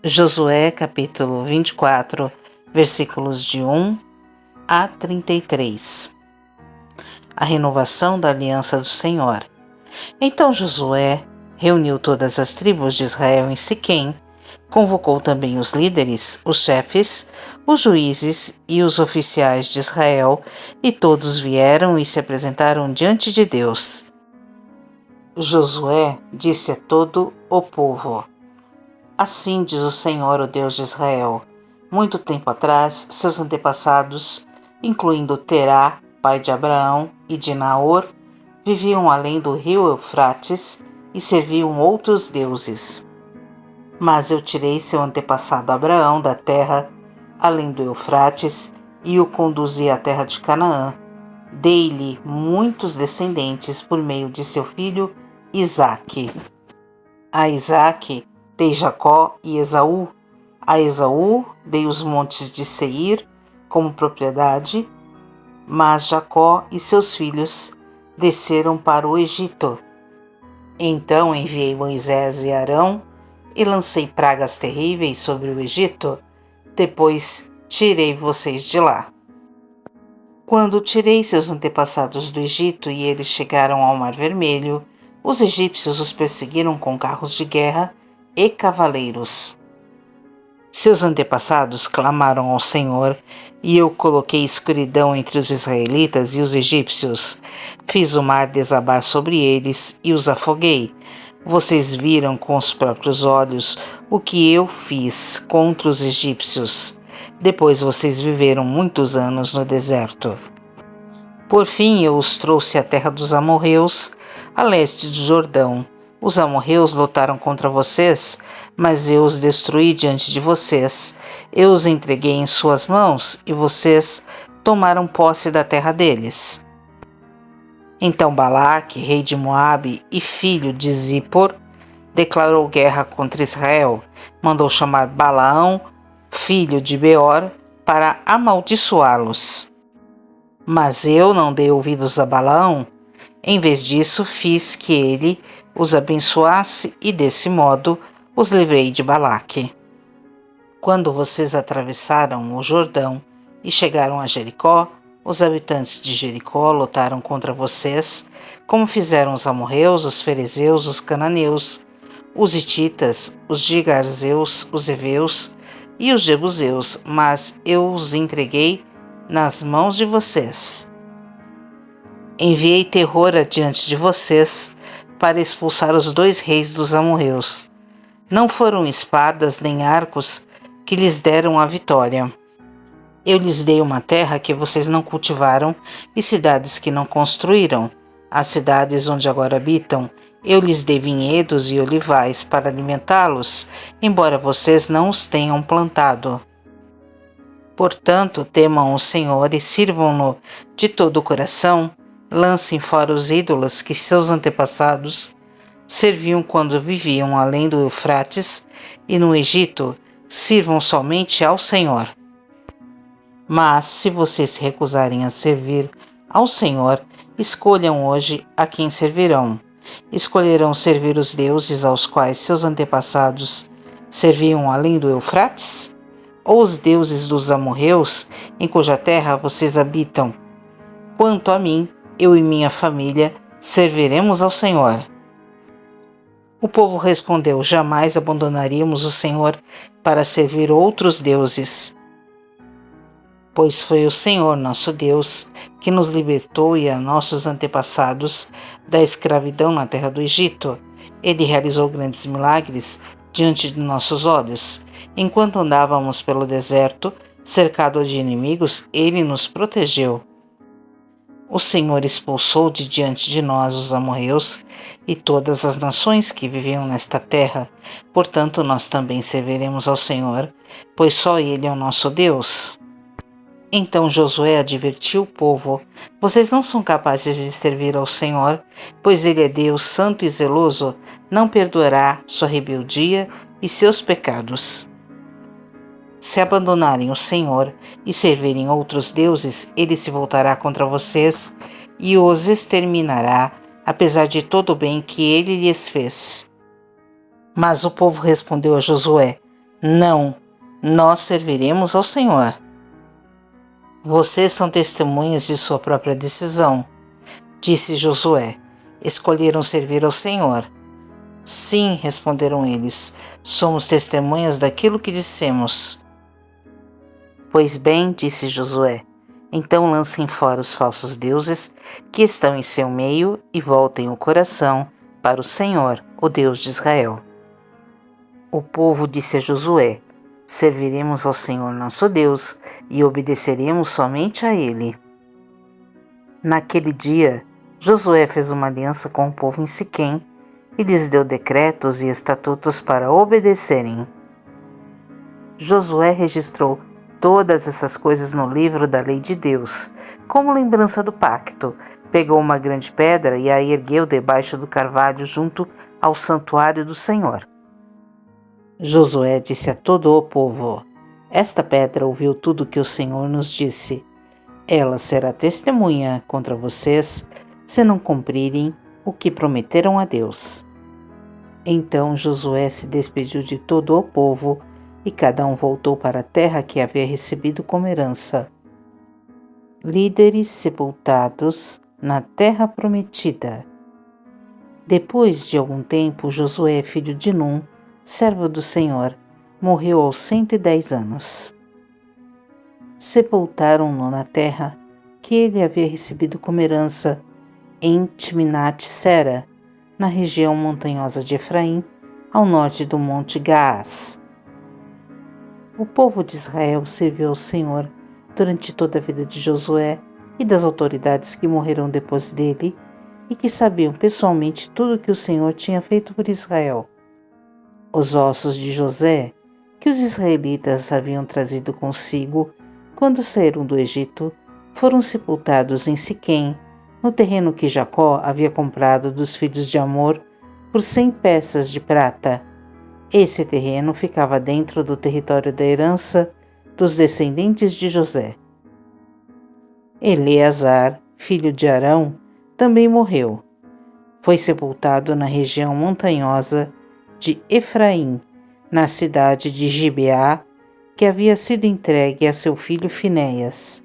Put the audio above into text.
Josué capítulo 24, versículos de 1 a 33. A renovação da aliança do Senhor. Então Josué reuniu todas as tribos de Israel em Siquém, convocou também os líderes, os chefes, os juízes e os oficiais de Israel, e todos vieram e se apresentaram diante de Deus. Josué disse a todo o povo: Assim diz o Senhor, o Deus de Israel: muito tempo atrás, seus antepassados, incluindo Terá, pai de Abraão, e de Naor, viviam além do rio Eufrates e serviam outros deuses. Mas eu tirei seu antepassado Abraão da terra além do Eufrates e o conduzi à terra de Canaã. Dei-lhe muitos descendentes por meio de seu filho Isaque. A Isaque dei Jacó e Esaú. A Esaú dei os montes de Seir como propriedade, mas Jacó e seus filhos desceram para o Egito. Então enviei Moisés e Arão e lancei pragas terríveis sobre o Egito. Depois tirei vocês de lá. Quando tirei seus antepassados do Egito e eles chegaram ao Mar Vermelho, os egípcios os perseguiram com carros de guerra e cavaleiros. Seus antepassados clamaram ao Senhor, e eu coloquei escuridão entre os israelitas e os egípcios. Fiz o mar desabar sobre eles e os afoguei. Vocês viram com os próprios olhos o que eu fiz contra os egípcios. Depois vocês viveram muitos anos no deserto. Por fim eu os trouxe à terra dos amorreus, a leste do Jordão. Os amorreus lutaram contra vocês, mas eu os destruí diante de vocês. Eu os entreguei em suas mãos e vocês tomaram posse da terra deles. Então Balaque, rei de Moabe e filho de Zippor, declarou guerra contra Israel. Mandou chamar Balaão, filho de Beor, para amaldiçoá-los. Mas eu não dei ouvidos a Balaão. Em vez disso, fiz que ele os abençoasse e, desse modo, os livrei de Balaque. Quando vocês atravessaram o Jordão e chegaram a Jericó, os habitantes de Jericó lutaram contra vocês, como fizeram os amorreus, os ferezeus, os cananeus, os hititas, os gigarzeus, os heveus e os jebuseus, mas eu os entreguei nas mãos de vocês. Enviei terror adiante de vocês para expulsar os 2 reis dos amorreus. Não foram espadas nem arcos que lhes deram a vitória. Eu lhes dei uma terra que vocês não cultivaram e cidades que não construíram. As cidades onde agora habitam, eu lhes dei vinhedos e olivais para alimentá-los, embora vocês não os tenham plantado. Portanto, temam o Senhor e sirvam-no de todo o coração. Lancem fora os ídolos que seus antepassados serviam quando viviam além do Eufrates e no Egito. Sirvam somente ao Senhor. Mas, se vocês se recusarem a servir ao Senhor, escolham hoje a quem servirão. Escolherão servir os deuses aos quais seus antepassados serviam além do Eufrates? Ou os deuses dos amorreus, em cuja terra vocês habitam? Quanto a mim, eu e minha família serviremos ao Senhor. O povo respondeu: jamais abandonaríamos o Senhor para servir outros deuses. Pois foi o Senhor, nosso Deus, que nos libertou e a nossos antepassados da escravidão na terra do Egito. Ele realizou grandes milagres diante de nossos olhos. Enquanto andávamos pelo deserto, cercado de inimigos, ele nos protegeu. O Senhor expulsou de diante de nós os amorreus e todas as nações que viviam nesta terra. Portanto, nós também serviremos ao Senhor, pois só Ele é o nosso Deus. Então Josué advertiu o povo: vocês não são capazes de servir ao Senhor, pois Ele é Deus santo e zeloso, não perdoará sua rebeldia e seus pecados. Se abandonarem o Senhor e servirem outros deuses, ele se voltará contra vocês e os exterminará, apesar de todo o bem que ele lhes fez. Mas o povo respondeu a Josué: Não, nós serviremos ao Senhor. Vocês são testemunhas de sua própria decisão, disse Josué. Escolheram servir ao Senhor. Sim, responderam eles, somos testemunhas daquilo que dissemos. Pois bem, disse Josué, então lancem fora os falsos deuses que estão em seu meio e voltem o coração para o Senhor, o Deus de Israel. O povo disse a Josué: serviremos ao Senhor nosso Deus e obedeceremos somente a Ele. Naquele dia, Josué fez uma aliança com o povo em Siquém e lhes deu decretos e estatutos para obedecerem. Josué registrou todas essas coisas no livro da lei de Deus, como lembrança do pacto. Pegou uma grande pedra e a ergueu debaixo do carvalho junto ao santuário do Senhor. Josué disse a todo o povo: esta pedra ouviu tudo que o Senhor nos disse. Ela será testemunha contra vocês se não cumprirem o que prometeram a Deus. Então Josué se despediu de todo o povo e cada um voltou para a terra que havia recebido como herança. Líderes sepultados na terra prometida. Depois de algum tempo, Josué, filho de Num, servo do Senhor, morreu aos 110 anos. Sepultaram-no na terra que ele havia recebido como herança, em Timnat-Sera, na região montanhosa de Efraim, ao norte do monte Gaás. O povo de Israel serviu ao Senhor durante toda a vida de Josué e das autoridades que morreram depois dele e que sabiam pessoalmente tudo o que o Senhor tinha feito por Israel. Os ossos de José, que os israelitas haviam trazido consigo quando saíram do Egito, foram sepultados em Siquém, no terreno que Jacó havia comprado dos filhos de Amor por 100 peças de prata. Esse terreno ficava dentro do território da herança dos descendentes de José. Eleazar, filho de Arão, também morreu. Foi sepultado na região montanhosa de Efraim, na cidade de Gibeá, que havia sido entregue a seu filho Finéias.